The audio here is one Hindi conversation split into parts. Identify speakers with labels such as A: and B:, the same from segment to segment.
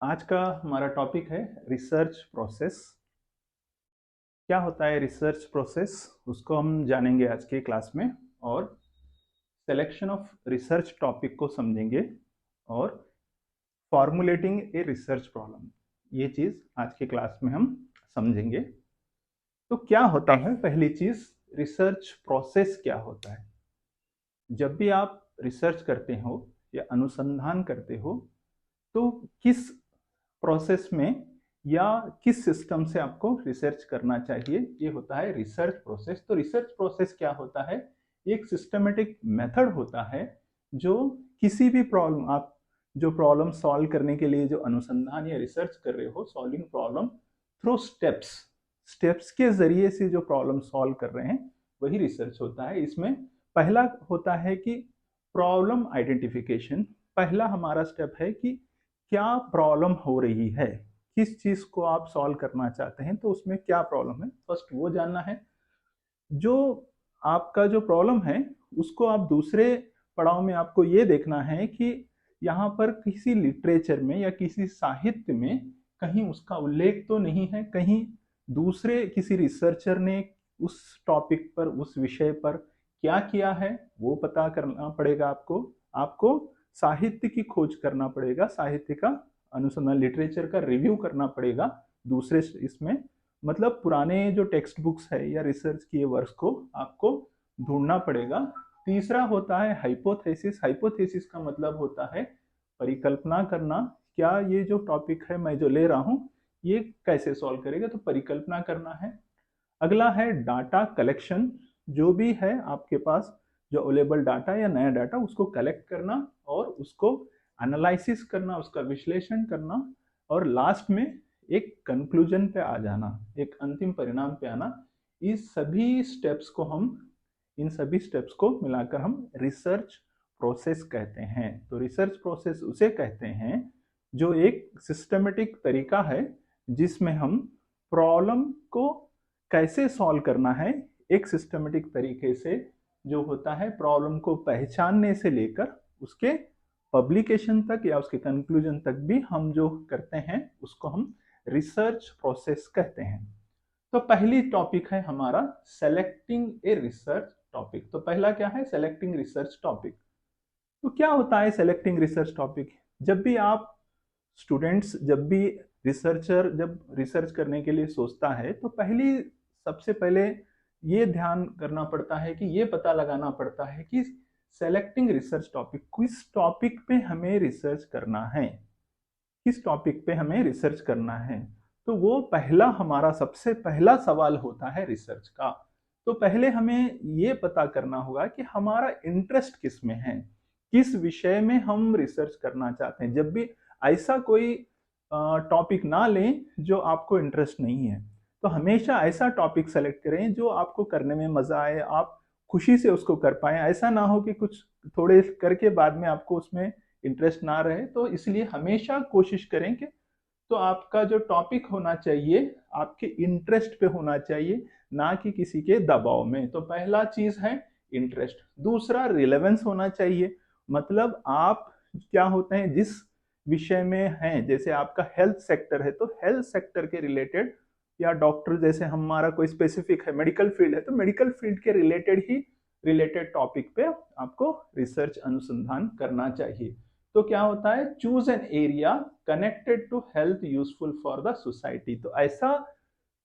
A: आज का हमारा टॉपिक है रिसर्च प्रोसेस। क्या होता है रिसर्च प्रोसेस, उसको हम जानेंगे आज के क्लास में। और सिलेक्शन ऑफ रिसर्च टॉपिक को समझेंगे और फॉर्मुलेटिंग ए रिसर्च प्रॉब्लम, ये चीज़ आज के क्लास में हम समझेंगे। तो क्या होता है, पहली चीज़ रिसर्च प्रोसेस क्या होता है। जब भी आप रिसर्च करते हो या अनुसंधान करते हो तो किस प्रोसेस में या किस सिस्टम से आपको रिसर्च करना चाहिए, ये होता है रिसर्च प्रोसेस। तो रिसर्च प्रोसेस क्या होता है, एक सिस्टमेटिक मेथड होता है जो किसी भी प्रॉब्लम, आप जो प्रॉब्लम सॉल्व करने के लिए जो अनुसंधान या रिसर्च कर रहे हो, solving problem through steps, steps के जरिए से जो प्रॉब्लम सॉल्व कर रहे हैं वही रिसर्च होता है। इसमें पहला होता है कि प्रॉब्लम आइडेंटिफिकेशन। पहला हमारा स्टेप है कि क्या प्रॉब्लम हो रही है, किस चीज को आप सॉल्व करना चाहते हैं, तो उसमें क्या प्रॉब्लम है, फर्स्ट वो जानना है। जो आपका जो प्रॉब्लम है उसको आप दूसरे पड़ाव में आपको ये देखना है कि यहाँ पर किसी लिटरेचर में या किसी साहित्य में कहीं उसका उल्लेख तो नहीं है, कहीं दूसरे किसी रिसर्चर ने उस टॉपिक पर, उस विषय पर क्या किया है, वो पता करना पड़ेगा आपको। आपको साहित्य की खोज करना पड़ेगा, साहित्य का अनुसंधान, लिटरेचर का रिव्यू करना पड़ेगा दूसरे इसमें, मतलब पुराने जो टेक्स्ट बुक्स है या रिसर्च किए वर्क्स को आपको ढूंढना पड़ेगा। तीसरा होता है हाइपोथेसिस। हाइपोथेसिस का मतलब होता है परिकल्पना करना, क्या ये जो टॉपिक है मैं जो ले रहा हूँ ये कैसे सॉल्व करेगा, तो परिकल्पना करना है। अगला है डाटा कलेक्शन, जो भी है आपके पास जो अवेलेबल डाटा या नया डाटा उसको कलेक्ट करना और उसको एनालिसिस करना, उसका विश्लेषण करना और लास्ट में एक कंक्लूजन पे आ जाना, एक अंतिम परिणाम पे आना। इस सभी स्टेप्स को हम, इन सभी स्टेप्स को मिलाकर हम रिसर्च प्रोसेस कहते हैं। तो रिसर्च प्रोसेस उसे कहते हैं जो एक सिस्टमेटिक तरीका है जिसमें हम प्रॉब्लम को कैसे सॉल्व करना है, एक सिस्टमेटिक तरीके से जो होता है, प्रॉब्लम को पहचानने से लेकर उसके पब्लिकेशन तक या उसके कंक्लूजन तक भी हम जो करते हैं उसको हम रिसर्च प्रोसेस कहते हैं। तो पहली टॉपिक है हमारा सेलेक्टिंग ए रिसर्च टॉपिक। तो पहला क्या है, सेलेक्टिंग रिसर्च टॉपिक। तो क्या होता है सेलेक्टिंग रिसर्च टॉपिक। जब भी आप स्टूडेंट्स, जब भी रिसर्चर जब रिसर्च करने के लिए सोचता है तो पहली, सबसे पहले ये ध्यान करना पड़ता है कि ये पता लगाना पड़ता है कि सेलेक्टिंग रिसर्च टॉपिक, किस टॉपिक पे हमें रिसर्च करना है, किस टॉपिक पे हमें रिसर्च करना है। तो वो पहला, हमारा सबसे पहला सवाल होता है रिसर्च का। तो पहले हमें ये पता करना होगा कि हमारा इंटरेस्ट किस में है, किस विषय में हम रिसर्च करना चाहते हैं। जब भी ऐसा कोई टॉपिक ना लें जो आपको इंटरेस्ट नहीं है, तो हमेशा ऐसा टॉपिक सेलेक्ट करें जो आपको करने में मजा आए, आप खुशी से उसको कर पाए। ऐसा ना हो कि कुछ थोड़े करके बाद में आपको उसमें इंटरेस्ट ना रहे। तो इसलिए हमेशा कोशिश करें कि तो आपका जो टॉपिक होना चाहिए आपके इंटरेस्ट पे होना चाहिए, ना कि किसी के दबाव में। तो पहला चीज है इंटरेस्ट। दूसरा रिलेवेंस होना चाहिए, मतलब आप क्या होते हैं जिस विषय में हैं, जैसे आपका हेल्थ सेक्टर है तो हेल्थ सेक्टर के रिलेटेड, या डॉक्टर जैसे हमारा कोई स्पेसिफिक है, मेडिकल फील्ड है तो मेडिकल फील्ड के रिलेटेड ही, रिलेटेड टॉपिक पे आपको रिसर्च अनुसंधान करना चाहिए। तो क्या होता है, choose an area connected to health useful for the society. तो ऐसा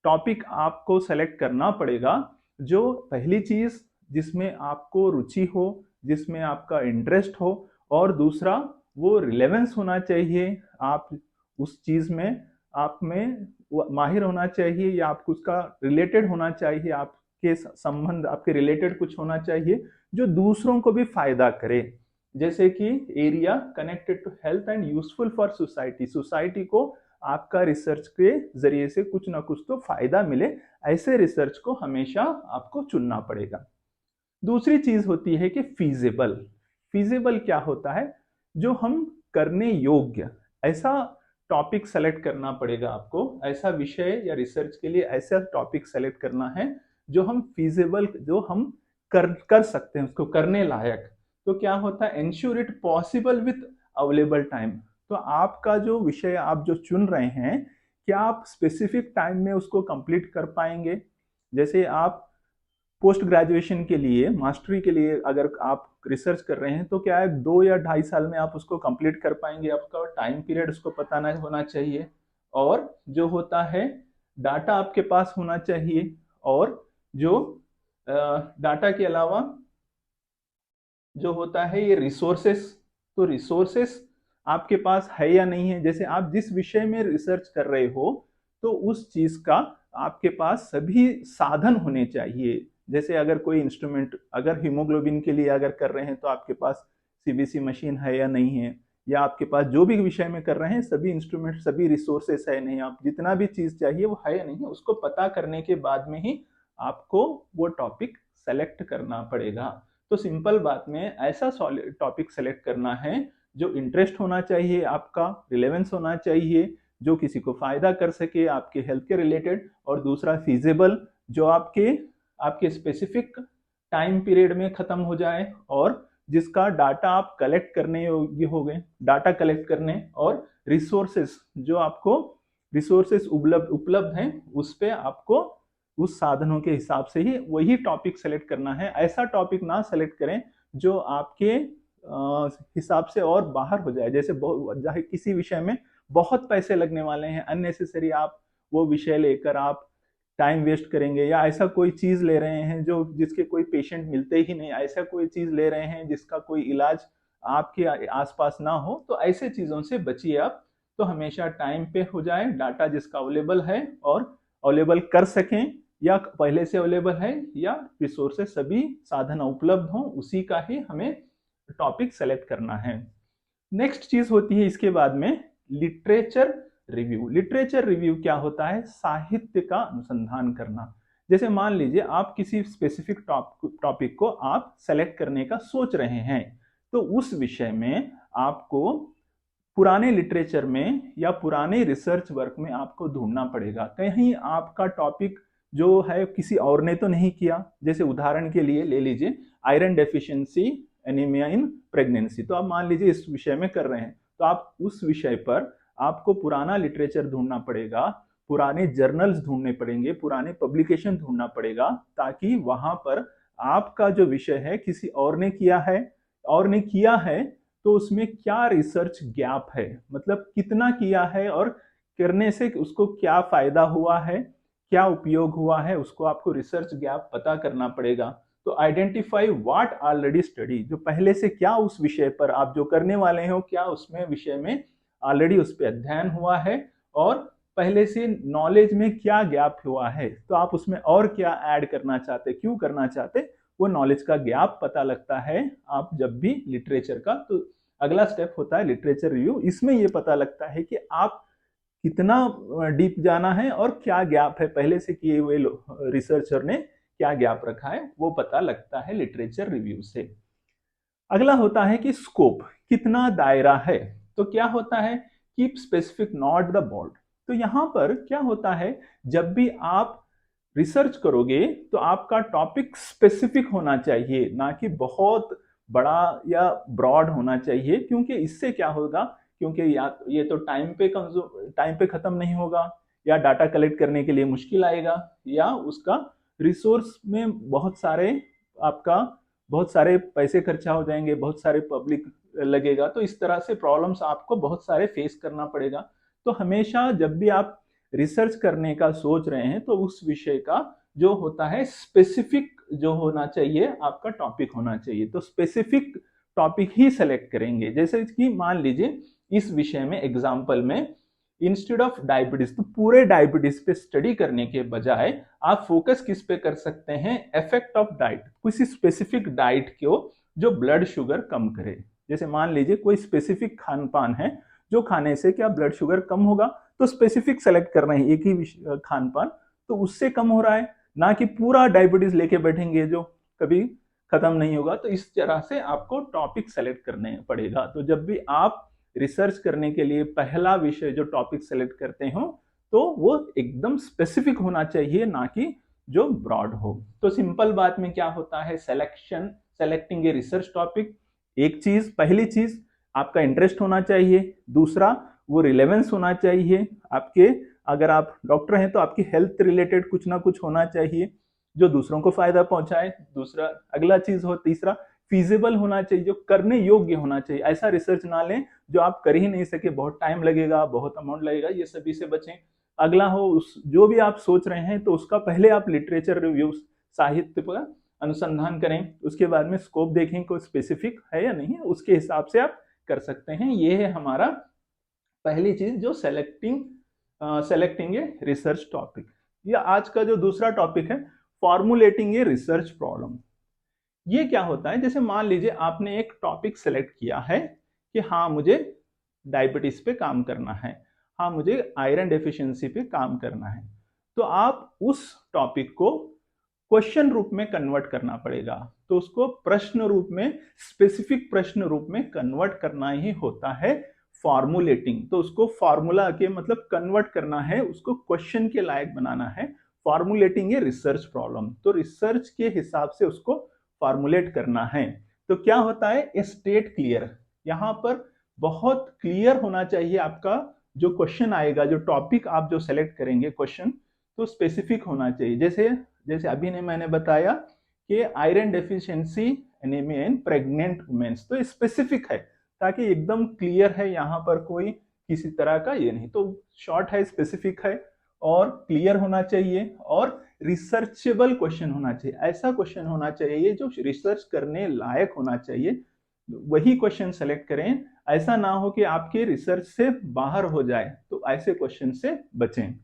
A: टॉपिक आपको सेलेक्ट करना पड़ेगा जो, पहली चीज जिसमें आपको रुचि हो, जिसमें आपका इंटरेस्ट हो, और दूसरा वो रिलेवेंस होना चाहिए, आप उस चीज में, आप में माहिर होना चाहिए या आपको उसका रिलेटेड होना चाहिए, आपके संबंध, आपके रिलेटेड कुछ होना चाहिए जो दूसरों को भी फायदा करे। जैसे कि area connected to health and useful for society, society को आपका रिसर्च के जरिए से कुछ ना कुछ तो फायदा मिले, ऐसे रिसर्च को हमेशा आपको चुनना पड़ेगा। दूसरी चीज होती है कि फीजिबल। फीजिबल क्या होता है, जो हम करने योग्य, ऐसा टॉपिक सेलेक्ट करना पड़ेगा आपको, ऐसा विषय या रिसर्च के लिए ऐसा टॉपिक सेलेक्ट करना है जो हम फीजिबल, जो हम कर सकते हैं, उसको करने लायक। तो क्या होता है, ensure it possible with available time. तो आपका जो विषय आप जो चुन रहे हैं, क्या आप स्पेसिफिक टाइम में उसको कंप्लीट कर पाएंगे? जैसे आप पोस्ट ग्रेजुएशन के लिए, मास्टरी के लिए अगर आप रिसर्च कर रहे हैं, तो क्या है 2 या 2.5 साल में आप उसको कंप्लीट कर पाएंगे? आपका टाइम पीरियड उसको पता नहीं होना चाहिए, और जो होता है डाटा आपके पास होना चाहिए, और जो डाटा के अलावा जो होता है ये रिसोर्सेस, तो रिसोर्सेस आपके पास है या नहीं है? जैसे आप जिस विषय में रिसर्च कर रहे हो, तो उस चीज का आपके पास सभी साधन होने चाहिए। जैसे अगर कोई इंस्ट्रूमेंट, अगर हीमोग्लोबिन के लिए अगर कर रहे हैं, तो आपके पास सीबीसी मशीन है या नहीं है, या आपके पास जो भी विषय में कर रहे हैं सभी इंस्ट्रूमेंट, सभी रिसोर्सेस है नहीं, आप जितना भी चीज चाहिए वो है या नहीं है, उसको पता करने के बाद में ही आपको वो टॉपिक सेलेक्ट करना पड़ेगा। तो सिंपल बात में ऐसा टॉपिक सेलेक्ट करना है जो इंटरेस्ट होना चाहिए, आपका रिलेवेंस होना चाहिए, जो किसी को फायदा कर सके आपके हेल्थ के रिलेटेड, और दूसरा फीजिबल, जो आपके आपके स्पेसिफिक टाइम पीरियड में खत्म हो जाए, और जिसका डाटा आप कलेक्ट करने योग्य हो गए, डाटा कलेक्ट करने, और रिसोर्सेस जो आपको रिसोर्सेस उपलब्ध हैं, उस पे आपको उस साधनों के हिसाब से ही वही टॉपिक सेलेक्ट करना है। ऐसा टॉपिक ना सेलेक्ट करें जो आपके हिसाब से और बाहर हो जाए। जैसे किसी विषय में बहुत पैसे लगने वाले हैं, अननेसेसरी आप वो विषय लेकर आप टाइम वेस्ट करेंगे, या ऐसा कोई चीज ले रहे हैं जो जिसके कोई पेशेंट मिलते ही नहीं, ऐसा कोई चीज ले रहे हैं जिसका कोई इलाज आपके आसपास ना हो, तो ऐसे चीजों से बचिए आप। तो हमेशा टाइम पे हो जाए, डाटा जिसका अवेलेबल है और अवेलेबल कर सकें, या पहले से अवेलेबल है, या रिसोर्सेस सभी साधन उपलब्ध हों, उसी का ही हमें टॉपिक सेलेक्ट करना है। नेक्स्ट चीज होती है इसके बाद में लिटरेचर रिव्यू। लिटरेचर रिव्यू क्या होता है? साहित्य का अनुसंधान करना। जैसे मान लीजिए आप किसी स्पेसिफिक टॉपिक को आप सेलेक्ट करने का सोच रहे हैं, तो उस विषय में आपको पुराने लिटरेचर में या पुराने रिसर्च वर्क में आपको ढूंढना पड़ेगा। कहीं आपका टॉपिक जो है किसी और ने तो नहीं किया। जैसे उदाहरण के लिए ले लीजिए iron deficiency anaemia in pregnancy, तो आप मान लीजिए इस विषय में कर रहे हैं, तो आप उस विषय पर आपको पुराना लिटरेचर ढूंढना पड़ेगा, पुराने जर्नल्स ढूंढने पड़ेंगे, पुराने पब्लिकेशन ढूंढना पड़ेगा, ताकि वहां पर आपका जो विषय है किसी और ने किया है, तो उसमें क्या रिसर्च गैप है, मतलब कितना किया है और करने से उसको क्या फायदा हुआ है, क्या उपयोग हुआ है, उसको आपको रिसर्च गैप पता करना पड़ेगा। तो आइडेंटिफाई व्हाट ऑलरेडी स्टडी, जो पहले से क्या उस विषय पर आप जो करने वाले हो, क्या उसमें विषय में ऑलरेडी उस पर अध्ययन हुआ है, और पहले से नॉलेज में क्या गैप हुआ है, तो आप उसमें और क्या ऐड करना चाहते, क्यों करना चाहते, वो नॉलेज का गैप पता लगता है आप जब भी लिटरेचर का। तो अगला स्टेप होता है लिटरेचर रिव्यू। इसमें ये पता लगता है कि आप कितना डीप जाना है और क्या गैप है, पहले से किए हुए रिसर्चर ने क्या गैप रखा है, वो पता लगता है लिटरेचर रिव्यू से। अगला होता है कि स्कोप, कितना दायरा है। तो क्या होता है, keep specific not the board. तो यहां पर क्या होता है, जब भी आप रिसर्च करोगे तो आपका टॉपिक स्पेसिफिक होना चाहिए, ना कि बहुत बड़ा या ब्रॉड होना चाहिए। क्योंकि इससे क्या होगा, क्योंकि या ये तो टाइम पे खत्म नहीं होगा, या डाटा कलेक्ट करने के लिए मुश्किल आएगा, या उसका रिसोर्स में बहुत सारे पैसे खर्चा हो जाएंगे, बहुत सारे पब्लिक लगेगा, तो इस तरह से प्रॉब्लम्स आपको बहुत सारे फेस करना पड़ेगा। तो हमेशा जब भी आप रिसर्च करने का सोच रहे हैं, तो उस विषय का जो होता है स्पेसिफिक जो होना चाहिए, आपका टॉपिक होना चाहिए। तो स्पेसिफिक टॉपिक ही सेलेक्ट करेंगे। जैसे कि मान लीजिए इस विषय में एग्जाम्पल में इंस्टेड ऑफ डायबिटीज, तो पूरे डायबिटीज पे स्टडी करने के बजाय आप फोकस किस पे कर सकते हैं, इफेक्ट ऑफ डाइट, किसी स्पेसिफिक डाइट को जो ब्लड शुगर कम करे। जैसे मान लीजिए कोई स्पेसिफिक खान पान है जो खाने से क्या ब्लड शुगर कम होगा, तो स्पेसिफिक सेलेक्ट कर रहे हैं एक ही खान पान, तो उससे कम हो रहा है, ना कि पूरा डायबिटीज लेके बैठेंगे जो कभी खत्म नहीं होगा। तो इस तरह से आपको टॉपिक सेलेक्ट करने पड़ेगा। तो जब भी आप रिसर्च करने के लिए पहला विषय जो टॉपिक सेलेक्ट करते हो, तो वो एकदम स्पेसिफिक होना चाहिए, ना कि जो ब्रॉड हो। तो सिंपल बात में क्या होता है, सेलेक्टिंग ए रिसर्च टॉपिक। एक चीज, पहली चीज आपका इंटरेस्ट होना चाहिए, दूसरा वो रिलेवेंस होना चाहिए आपके, अगर आप डॉक्टर हैं तो आपकी हेल्थ रिलेटेड कुछ ना कुछ होना चाहिए जो दूसरों को फायदा पहुंचाए, दूसरा अगला चीज हो, तीसरा फीजिबल होना चाहिए, जो करने योग्य होना चाहिए। ऐसा रिसर्च ना लें जो आप कर ही नहीं सके, बहुत टाइम लगेगा, बहुत अमाउंट लगेगा, ये सभी से बचें। अगला हो उस जो भी आप सोच रहे हैं तो उसका पहले आप लिटरेचर रिव्यू, साहित्य पर अनुसंधान करें, उसके बाद में स्कोप देखें कोई स्पेसिफिक है या नहीं है, उसके हिसाब से आप कर सकते हैं। ये है हमारा पहली चीज जो सेलेक्टिंग ए रिसर्च टॉपिक। या आज का जो दूसरा टॉपिक है फॉर्मुलेटिंग ए रिसर्च प्रॉब्लम। ये क्या होता है, जैसे मान लीजिए आपने एक टॉपिक सेलेक्ट किया है कि हाँ मुझे डायबिटीज पे काम करना है, हाँ मुझे आयरन डेफिशिएंसी पे काम करना है, तो आप उस टॉपिक को क्वेश्चन रूप में कन्वर्ट करना पड़ेगा। तो उसको प्रश्न रूप में, स्पेसिफिक प्रश्न रूप में कन्वर्ट करना ही होता है फॉर्मुलेटिंग। तो उसको फॉर्मूला के मतलब कन्वर्ट करना है, उसको क्वेश्चन के लायक बनाना है। फॉर्मुलेटिंग ए रिसर्च प्रॉब्लम, तो रिसर्च के हिसाब से उसको फॉर्मुलेट करना है। तो क्या होता है, ए स्टेट क्लियर, यहाँ पर बहुत क्लियर होना चाहिए आपका जो क्वेश्चन आएगा, जो टॉपिक आप जो सेलेक्ट करेंगे क्वेश्चन, तो स्पेसिफिक होना चाहिए। जैसे जैसे अभी ने मैंने बताया कि आयरन डेफिशिएंसी एनीमिया इन प्रेग्नेंट वुमेन्स, तो स्पेसिफिक है ताकि एकदम क्लियर है, यहाँ पर कोई किसी तरह का ये नहीं। तो शॉर्ट है, स्पेसिफिक है और क्लियर होना चाहिए और रिसर्चेबल क्वेश्चन होना चाहिए। ऐसा क्वेश्चन होना चाहिए जो रिसर्च करने लायक होना चाहिए, वही क्वेश्चन सेलेक्ट करें। ऐसा ना हो कि आपके रिसर्च से बाहर हो जाए, तो ऐसे क्वेश्चन से बचें।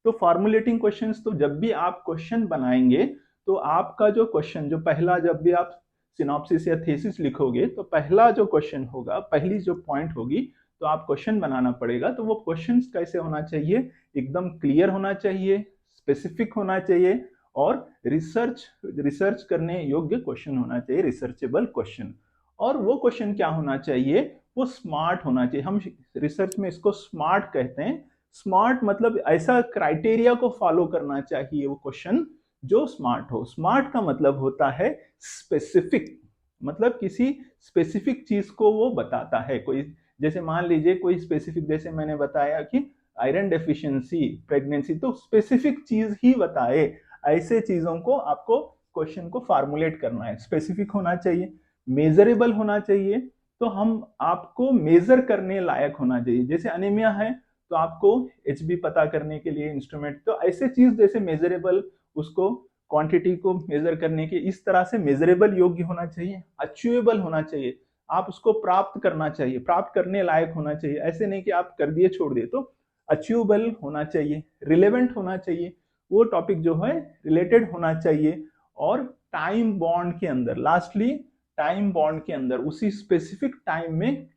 A: तो फॉर्मुलेटिंग क्वेश्चंस, तो जब भी आप क्वेश्चन बनाएंगे तो आपका जो क्वेश्चन, जो पहला, जब भी आप सिनॉप्सिस या थीसिस लिखोगे तो पहला जो क्वेश्चन होगा, पहली जो पॉइंट होगी, तो आप क्वेश्चन बनाना पड़ेगा। तो वो क्वेश्चन कैसे होना चाहिए, एकदम क्लियर होना चाहिए, स्पेसिफिक होना चाहिए और रिसर्च करने योग्य क्वेश्चन होना चाहिए, रिसर्चेबल क्वेश्चन। और वो क्वेश्चन क्या होना चाहिए, वो स्मार्ट होना चाहिए। हम रिसर्च में इसको स्मार्ट कहते हैं। स्मार्ट मतलब ऐसा क्राइटेरिया को फॉलो करना चाहिए वो क्वेश्चन जो स्मार्ट हो। स्मार्ट का मतलब होता है स्पेसिफिक, मतलब किसी स्पेसिफिक चीज को वो बताता है। कोई, जैसे मान लीजिए कोई स्पेसिफिक, जैसे मैंने बताया कि आयरन डेफिशिएंसी प्रेगनेंसी, तो स्पेसिफिक चीज ही बताए। ऐसे चीजों को आपको क्वेश्चन को फार्मुलेट करना है, स्पेसिफिक होना चाहिए, मेजरेबल होना चाहिए। तो हम आपको मेजर करने लायक होना चाहिए। जैसे अनीमिया है तो आपको एचबी पता करने के लिए इंस्ट्रूमेंट, तो ऐसे चीज जैसे मेजरेबल, उसको क्वांटिटी को मेजर करने के इस तरह से मेजरेबल योग्य होना चाहिए, अचीवेबल होना चाहिए, आप उसको प्राप्त करना चाहिए, प्राप्त करने लायक होना चाहिए। ऐसे नहीं कि आप कर दिए छोड़ दिए, तो अचीवेबल होना चाहिए, रिलेवेंट होना चाहिए, वो टॉपिक जो है रिलेटेड होना चाहिए। और टाइम बॉन्ड के अंदर, लास्टली टाइम बॉन्ड के अंदर उसी स्पेसिफिक टाइम में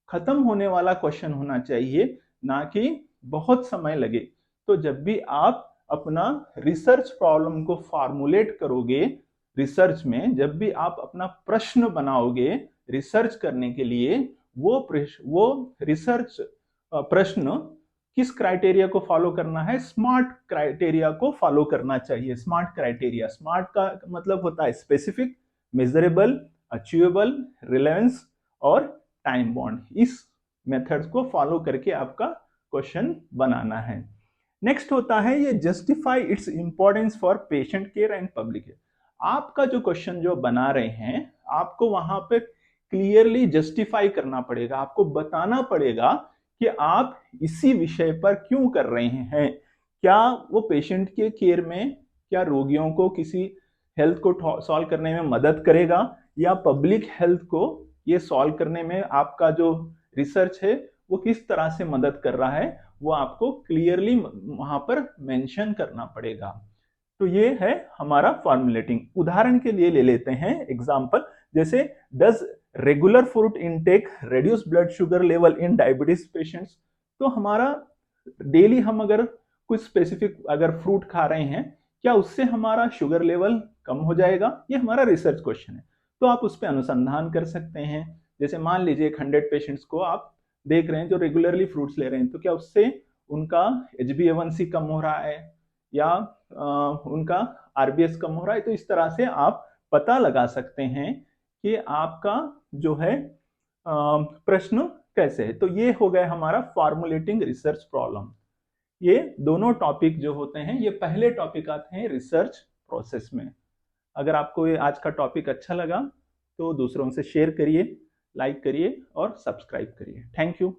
A: खत्म होने वाला क्वेश्चन होना चाहिए, ना कि बहुत समय लगे। तो जब भी आप अपना रिसर्च प्रॉब्लम को फॉर्मुलेट करोगे, रिसर्च में जब भी आप अपना प्रश्न बनाओगे रिसर्च करने के लिए, वो रिसर्च प्रश्न किस क्राइटेरिया को फॉलो करना है, स्मार्ट क्राइटेरिया को फॉलो करना चाहिए। स्मार्ट क्राइटेरिया, स्मार्ट का मतलब होता है स्पेसिफिक, मेजरेबल, अचीवेबल, रिलेवेंस और टाइम बॉन्ड। इस मेथड्स को फॉलो करके आपका क्वेश्चन बनाना है। नेक्स्ट होता है ये justify its importance for patient care and public health. आपका जो क्वेश्चन जो बना रहे हैं, आपको वहां पे क्लियरली जस्टिफाई करना पड़ेगा, आपको बताना पड़ेगा कि आप इसी विषय पर क्यों कर रहे हैं। क्या वो पेशेंट के केयर में, क्या रोगियों को किसी हेल्थ को सॉल्व करने में मदद करेगा, या पब्लिक हेल्थ को ये सॉल्व करने में आपका जो रिसर्च है वो किस तरह से मदद कर रहा है, वो आपको क्लियरली वहां पर मेंशन करना पड़ेगा। तो ये है हमारा फॉर्मुलेटिंग। उदाहरण के लिए ले लेते हैं एग्जांपल, जैसे does regular fruit intake reduce blood sugar level in diabetes patients. तो हमारा डेली हम अगर कुछ स्पेसिफिक अगर फ्रूट खा रहे हैं, क्या उससे हमारा शुगर लेवल कम हो जाएगा, ये हमारा रिसर्च क्वेश्चन है। तो आप उस पर अनुसंधान कर सकते हैं। जैसे मान लीजिए 100 पेशेंट्स को आप देख रहे हैं जो रेगुलरली फ्रूट्स ले रहे हैं, तो क्या उससे उनका HbA1c कम हो रहा है या उनका RBS कम हो रहा है। तो इस तरह से आप पता लगा सकते हैं कि आपका जो है प्रश्न कैसे है। तो ये हो गया हमारा फॉर्मुलेटिंग रिसर्च प्रॉब्लम। ये दोनों टॉपिक जो होते हैं ये पहले टॉपिक आते हैं रिसर्च प्रोसेस में। अगर आपको ये आज का टॉपिक अच्छा लगा तो दूसरों से शेयर करिए, लाइक करिए और सब्सक्राइब करिए। Thank you.